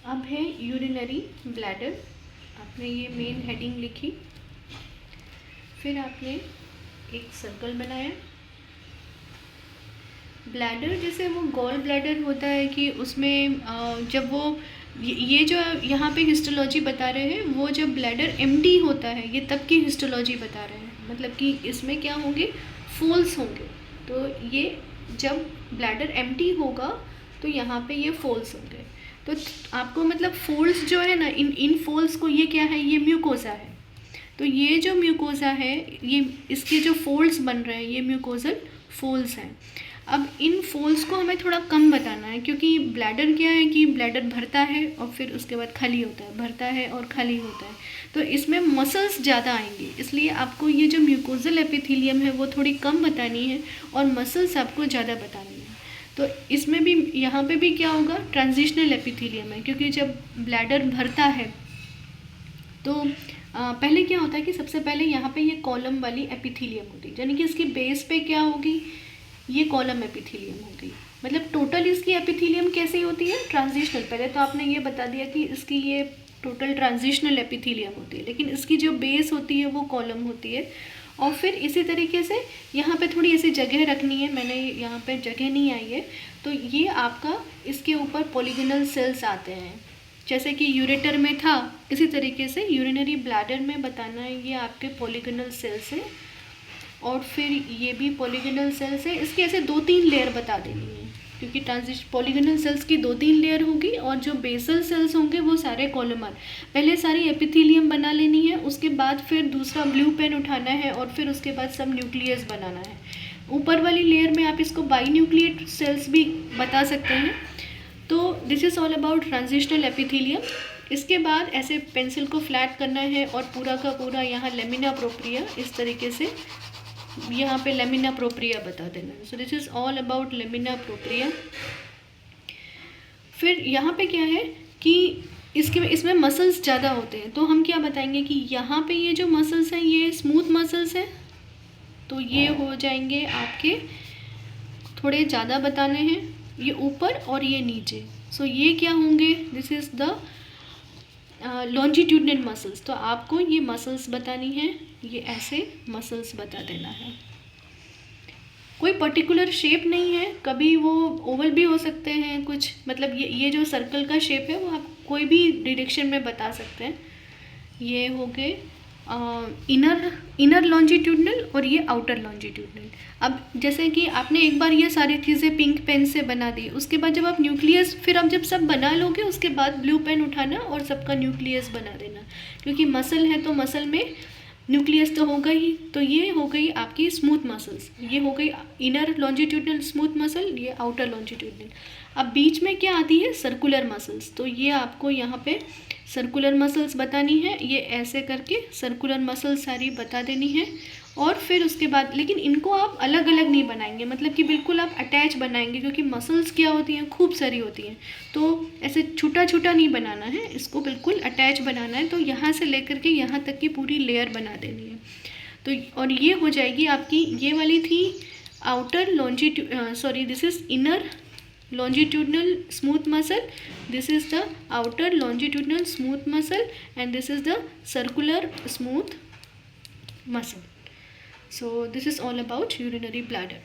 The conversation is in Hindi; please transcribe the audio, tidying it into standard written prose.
अब है यूरिनरी ब्लैडर। आपने ये मेन हेडिंग लिखी, फिर आपने एक सर्कल बनाया। ब्लैडर जैसे वो गॉल ब्लैडर होता है कि उसमें जब वो ये जो यहाँ पे हिस्टोलॉजी बता रहे हैं, वो जब ब्लैडर एम्प्टी होता है ये तब की हिस्टोलॉजी बता रहे हैं। मतलब कि इसमें क्या होंगे, फोल्स होंगे। तो ये जब ब्लैडर एम्प्टी होगा तो यहाँ पे ये फोल्स होंगे। तो आपको मतलब फोल्स जो है ना, इन फोल्स को, ये क्या है, ये म्यूकोसा है। तो ये जो म्यूकोसा है, ये इसके जो फोल्ड्स बन रहे हैं ये म्यूकोजल फोल्स हैं। अब इन फोल्स को हमें थोड़ा कम बताना है, क्योंकि ब्लैडर क्या है कि ब्लैडर भरता है और फिर उसके बाद खाली होता है, भरता है और खाली होता है। तो इसमें मसल्स ज़्यादा आएंगी, इसलिए आपको ये जो म्यूकोजल एपिथेलियम है वो थोड़ी कम बतानी है और मसल्स आपको ज़्यादा बतानी है। तो इसमें भी, यहाँ पे भी क्या होगा, ट्रांजिशनल एपिथेलियम है, क्योंकि जब ब्लैडर भरता है तो पहले क्या होता है कि सबसे पहले यहाँ पे ये कॉलम वाली एपिथेलियम होती है, यानी कि इसकी बेस पे क्या होगी, ये कॉलम एपिथेलियम होगी। मतलब टोटल इसकी एपिथेलियम कैसी होती है, ट्रांजिशनल। पहले तो आपने ये बता दिया कि इसकी ये टोटल ट्रांजिशनल एपिथेलियम होती है, लेकिन इसकी जो बेस होती है वो कॉलम होती है। और फिर इसी तरीके से यहाँ पे थोड़ी ऐसी जगह रखनी है, मैंने यहाँ पे जगह नहीं आई है, तो ये आपका इसके ऊपर पॉलीगोनल सेल्स आते हैं। जैसे कि यूरेटर में था, इसी तरीके से यूरिनरी ब्लैडर में बताना है, ये आपके पॉलीगोनल सेल्स हैं। और फिर ये भी पॉलीगोनल सेल्स है। इसकी ऐसे 2-3 लेयर बता देनी है, क्योंकि पॉलीगोनल सेल्स की 2-3 लेयर होगी और जो बेसल सेल्स होंगे वो सारे कॉलमर। पहले सारी एपिथेलियम बना लेनी है, उसके बाद फिर दूसरा ब्लू पेन उठाना है और फिर उसके बाद सब न्यूक्लियस बनाना है। ऊपर वाली लेयर में आप इसको बाई न्यूक्लिएट सेल्स भी बता सकते हैं। तो this is all about transitional epithelium. इसके बाद ऐसे पेंसिल को फ्लैट करना है और पूरा का पूरा यहाँ लेमिना प्रोप्रिया, इस तरीके से यहाँ पे लेमिना प्रोप्रिया बता देना। So this is all about lamina propria. फिर यहाँ पे क्या है कि इसमें मसल्स ज़्यादा होते हैं, तो हम क्या बताएंगे कि यहाँ पे ये जो मसल्स हैं ये स्मूथ मसल्स हैं, तो ये हो जाएंगे आपके, थोड़े ज़्यादा बताने हैं, ये ऊपर और ये नीचे। सो ये क्या होंगे, this is the longitudinal muscles. तो आपको ये मसल्स बतानी है, ये ऐसे मसल्स बता देना है। कोई पर्टिकुलर शेप नहीं है, कभी वो ओवल भी हो सकते हैं कुछ, मतलब ये जो सर्कल का शेप है वो आप कोई भी डायरेक्शन में बता सकते हैं। ये हो गए इनर लॉन्जिट्यूडनल और ये आउटर लॉन्जिट्यूडनल। अब जैसे कि आपने एक बार ये सारी चीज़ें पिंक पेन से बना दी, उसके बाद जब आप न्यूक्लियस, फिर आप जब सब बना लोगे उसके बाद ब्लू पेन उठाना और सबका न्यूक्लियस बना देना, क्योंकि मसल है तो मसल में न्यूक्लियस तो होगा ही। तो ये हो गई आपकी स्मूथ मसल्स, ये हो गई इनर लॉन्जिट्यूडनल स्मूथ मसल, ये आउटर लॉन्जिट्यूडनल। अब बीच में क्या आती है, सर्कुलर मसल्स। तो ये आपको यहाँ पे सर्कुलर मसल्स बतानी है, ये ऐसे करके सर्कुलर मसल्स सारी बता देनी है। और फिर उसके बाद, लेकिन इनको आप अलग अलग नहीं बनाएंगे, मतलब कि बिल्कुल आप अटैच बनाएंगे, क्योंकि मसल्स क्या होती हैं, खूब सारी होती हैं, तो ऐसे छोटा छोटा नहीं बनाना है, इसको बिल्कुल अटैच बनाना है। तो यहाँ से लेकर के यहाँ तक की पूरी लेयर बना देनी है। तो और ये हो जाएगी आपकी, ये वाली थी outer this is inner longitudinal smooth muscle, this is the outer longitudinal smooth muscle, and this is the circular smooth muscle. So this is all about urinary bladder.